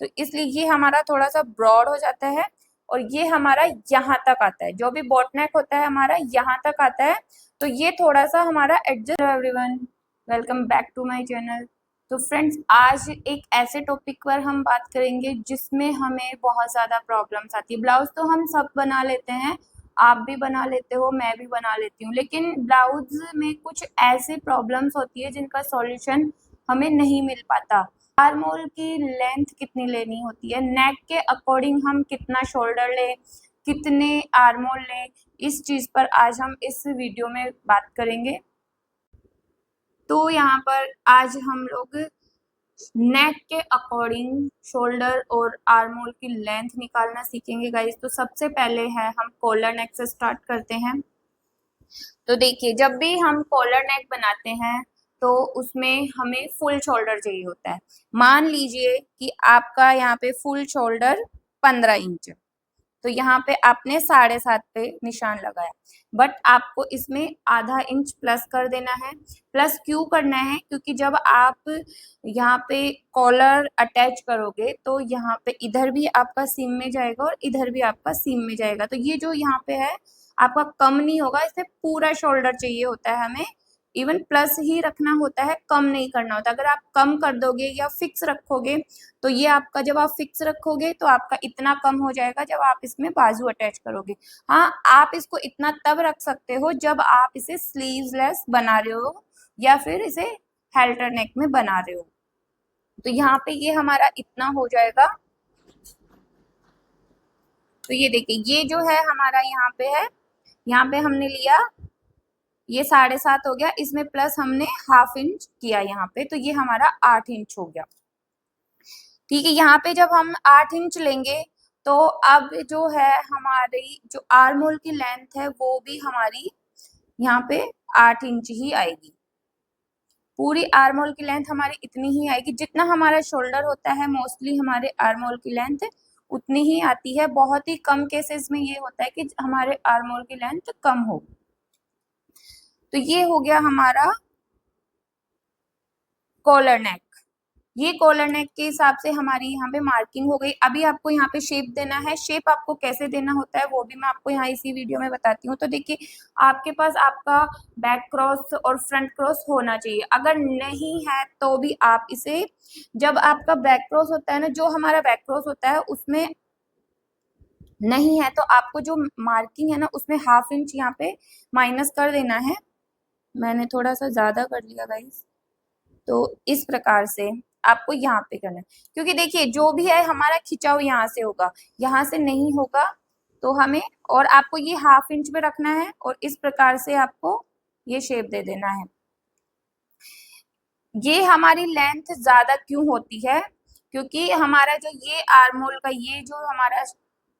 तो इसलिए ये हमारा थोड़ा सा ब्रॉड हो जाता है और ये हमारा यहाँ तक आता है। जो भी बॉट नेक होता है हमारा यहाँ तक आता है, तो ये थोड़ा सा हमारा adjust. Everyone, welcome back to my channel. तो फ्रेंड्स, आज एक ऐसे टॉपिक पर हम बात करेंगे जिसमें हमें बहुत ज़्यादा प्रॉब्लम्स आती है। ब्लाउज तो हम सब बना लेते हैं, आप भी बना लेते हो, मैं भी बना लेती हूँ, लेकिन ब्लाउज में कुछ ऐसी प्रॉब्लम्स होती है जिनका सॉल्यूशन हमें नहीं मिल पाता। आर्म होल की लेंथ कितनी लेनी होती है, नेक के अकॉर्डिंग हम कितना शोल्डर लें, कितने आर्म होल लें, इस चीज़ पर आज हम इस वीडियो में बात करेंगे। तो यहाँ पर आज हम लोग नेक के अकॉर्डिंग शोल्डर और आर्म होल की लेंथ निकालना सीखेंगे गाइस। तो सबसे पहले है हम कॉलर नेक से स्टार्ट करते हैं। तो देखिए, जब भी हम कॉलर नेक बनाते हैं तो उसमें हमें फुल शोल्डर चाहिए होता है। मान लीजिए कि आपका यहाँ पे फुल शोल्डर 15 इंच, तो यहाँ पे आपने 7.5 पे निशान लगाया, बट आपको इसमें आधा इंच प्लस कर देना है। प्लस क्यों करना है? क्योंकि जब आप यहाँ पे कॉलर अटैच करोगे तो यहाँ पे इधर भी आपका सीम में जाएगा और इधर भी आपका सीम में जाएगा, तो ये जो यहाँ पे है आपका कम नहीं होगा, इसे पूरा शोल्डर चाहिए होता है हमें। इवन प्लस ही रखना होता है, कम नहीं करना होता। अगर आप कम कर दोगे या फिक्स रखोगे तो ये आपका, जब आप फिक्स रखोगे तो आपका इतना कम हो जाएगा जब आप इसमें बाजू अटैच करोगे। हाँ, आप इसको इतना तब रख सकते हो जब आप इसे स्लीवलेस बना रहे हो या फिर इसे हेल्टर नेक में बना रहे हो। तो यहाँ पे ये हमारा इतना हो जाएगा। तो ये देखिए, ये जो है हमारा यहाँ पे है, यहाँ पे हमने लिया ये 7.5 हो गया, इसमें प्लस हमने हाफ इंच किया यहाँ पे, तो ये हमारा 8 इंच हो गया। ठीक है, यहाँ पे जब हम 8 इंच लेंगे तो अब जो है हमारी जो आर्म होल की लेंथ है वो भी हमारी यहाँ पे 8 इंच ही आएगी। पूरी आर्म होल की लेंथ हमारी इतनी ही आएगी, जितना हमारा शोल्डर होता है मोस्टली हमारे आर्म होल की लेंथ उतनी ही आती है। बहुत ही कम केसेस में ये होता है कि हमारे आर्म होल की लेंथ कम हो। तो ये हो गया हमारा कॉलर नेक। ये कॉलर नेक के हिसाब से हमारी यहाँ पे मार्किंग हो गई। अभी आपको यहाँ पे शेप देना है। शेप आपको कैसे देना होता है वो भी मैं आपको यहाँ इसी वीडियो में बताती हूँ। तो देखिए, आपके पास आपका बैक क्रॉस और फ्रंट क्रॉस होना चाहिए। अगर नहीं है तो भी आप इसे, जब आपका बैक क्रॉस होता है ना, जो हमारा बैक क्रॉस होता है उसमें नहीं है तो आपको जो मार्किंग है ना उसमें हाफ इंच यहाँ पे माइनस कर देना है। मैंने थोड़ा सा ज्यादा कर लिया गाइस, तो इस प्रकार से आपको यहाँ पे करना है। क्योंकि देखिए, जो भी है हमारा खिंचाव यहाँ से होगा, यहाँ से नहीं होगा, तो हमें, और आपको ये हाफ इंच पे रखना है और इस प्रकार से आपको ये शेप दे देना है। ये हमारी लेंथ ज्यादा क्यों होती है? क्योंकि हमारा जो ये आर्म होल का ये जो हमारा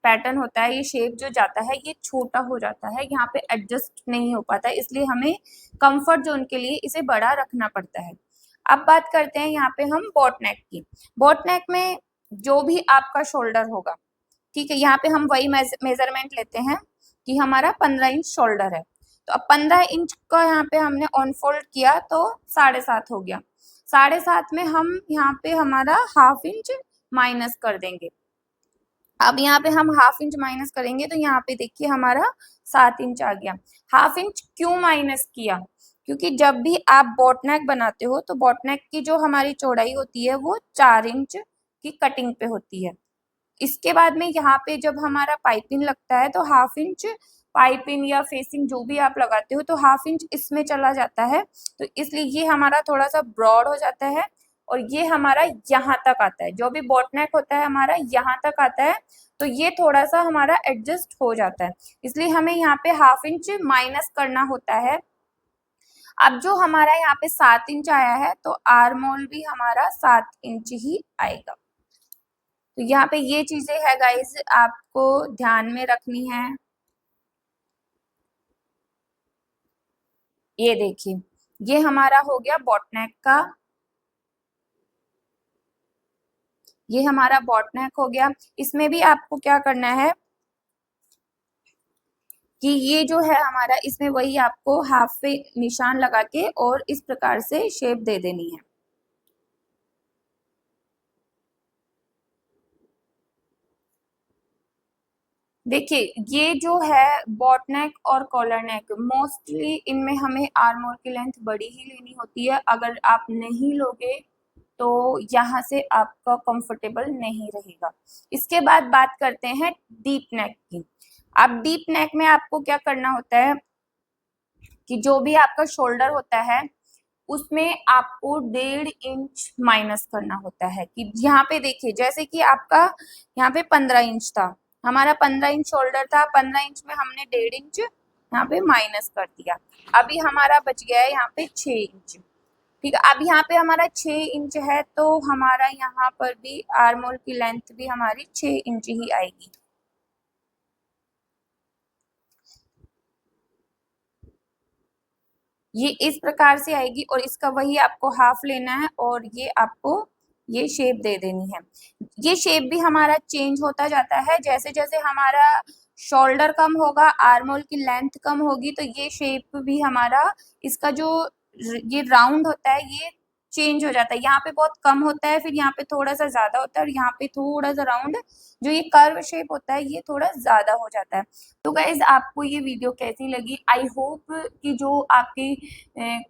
पैटर्न होता है, ये शेप जो जाता है ये छोटा हो जाता है, यहाँ पे एडजस्ट नहीं हो पाता, इसलिए हमें कंफर्ट जोन के लिए इसे बड़ा रखना पड़ता है। अब बात करते हैं यहाँ पे हम बोट नेक की। बोट नेक में जो भी आपका शोल्डर होगा, ठीक है, यहाँ पे हम वही मेजरमेंट लेते हैं कि हमारा 15 इंच शोल्डर है। तो अब 15 इंच का यहाँ पे हमने ऑन फोल्ड किया तो 7.5 हो गया। 7.5 में हम यहाँ पे हमारा हाफ इंच माइनस कर देंगे। अब यहाँ पे हम हाफ इंच माइनस करेंगे तो यहाँ पे देखिए हमारा 7 इंच आ गया। हाफ इंच क्यों माइनस किया? क्योंकि जब भी आप बोट नेक बनाते हो तो बोट नेक की जो हमारी चौड़ाई होती है वो 4 इंच की कटिंग पे होती है। इसके बाद में यहाँ पे जब हमारा पाइपिंग लगता है तो हाफ इंच पाइपिंग या फेसिंग जो भी आप लगाते हो तो हाफ इंच इसमें चला जाता है, तो इसलिए ये हमारा थोड़ा सा ब्रॉड हो जाता है और ये हमारा यहाँ तक आता है। जो भी बोट नेक होता है हमारा यहाँ तक आता है, तो ये थोड़ा सा हमारा एडजस्ट हो जाता है, इसलिए हमें यहाँ पे हाफ इंच माइनस करना होता है। अब जो हमारा यहाँ पे 7 इंच आया है तो आर्म होल भी हमारा 7 इंच ही आएगा। तो यहाँ पे ये चीजें है गाइस, आपको ध्यान में रखनी है। ये देखिए, ये हमारा हो गया बॉट नेक का, ये हमारा बॉट नेक हो गया। इसमें भी आपको क्या करना है कि ये जो है हमारा, इसमें वही आपको हाफ पे निशान लगा के और इस प्रकार से शेप दे देनी है। देखिए ये जो है बॉट नेक और कॉलर नेक, मोस्टली इनमें हमें आर्म होल की लेंथ बड़ी ही लेनी होती है। अगर आप नहीं लोगे तो यहाँ से आपका कंफर्टेबल नहीं रहेगा। इसके बाद बात करते हैं डीप नेक की। अब डीप नेक में आपको क्या करना होता है कि जो भी आपका शोल्डर होता है उसमें आपको 1.5 इंच माइनस करना होता है। कि यहाँ पे देखिए जैसे कि आपका यहाँ पे 15 इंच था, हमारा 15 इंच शोल्डर था, 15 इंच में हमने 1.5 इंच यहाँ पे माइनस कर दिया। अभी हमारा बच गया है यहाँ पे 6 इंच। ठीक है, अब यहाँ पे हमारा 6 इंच है तो हमारा यहाँ पर भी आर्म होल की लेंथ भी हमारी 6 इंच ही आएगी। ये इस प्रकार से आएगी और इसका वही आपको हाफ लेना है और ये आपको ये शेप दे देनी है। ये शेप भी हमारा चेंज होता जाता है, जैसे जैसे हमारा शोल्डर कम होगा, आर्म होल की लेंथ कम होगी, तो ये शेप भी हमारा इसका जो ये राउंड होता है ये चेंज हो जाता है। यहाँ पे बहुत कम होता है, फिर यहाँ पे थोड़ा सा ज्यादा होता है और यहाँ पे थोड़ा सा राउंड जो ये कर्व शेप होता है ये थोड़ा ज्यादा हो जाता है। तो गाइज आपको ये वीडियो कैसी लगी? आई होप कि जो आपकी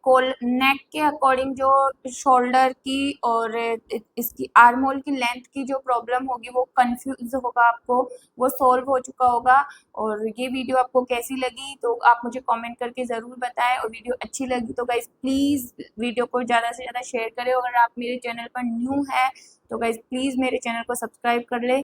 कोल नेक के अकॉर्डिंग जो शोल्डर की और इसकी आर्म होल की लेंथ की जो प्रॉब्लम होगी वो कंफ्यूज होगा आपको, वो सॉल्व हो चुका होगा। और ये वीडियो आपको कैसी लगी तो आप मुझे कमेंट करके ज़रूर बताएं, और वीडियो अच्छी लगी तो गाइज प्लीज़ वीडियो को ज़्यादा से ज़्यादा शेयर करें। अगर आप मेरे चैनल पर न्यू है तो गाइज प्लीज़ मेरे चैनल को सब्सक्राइब कर ले।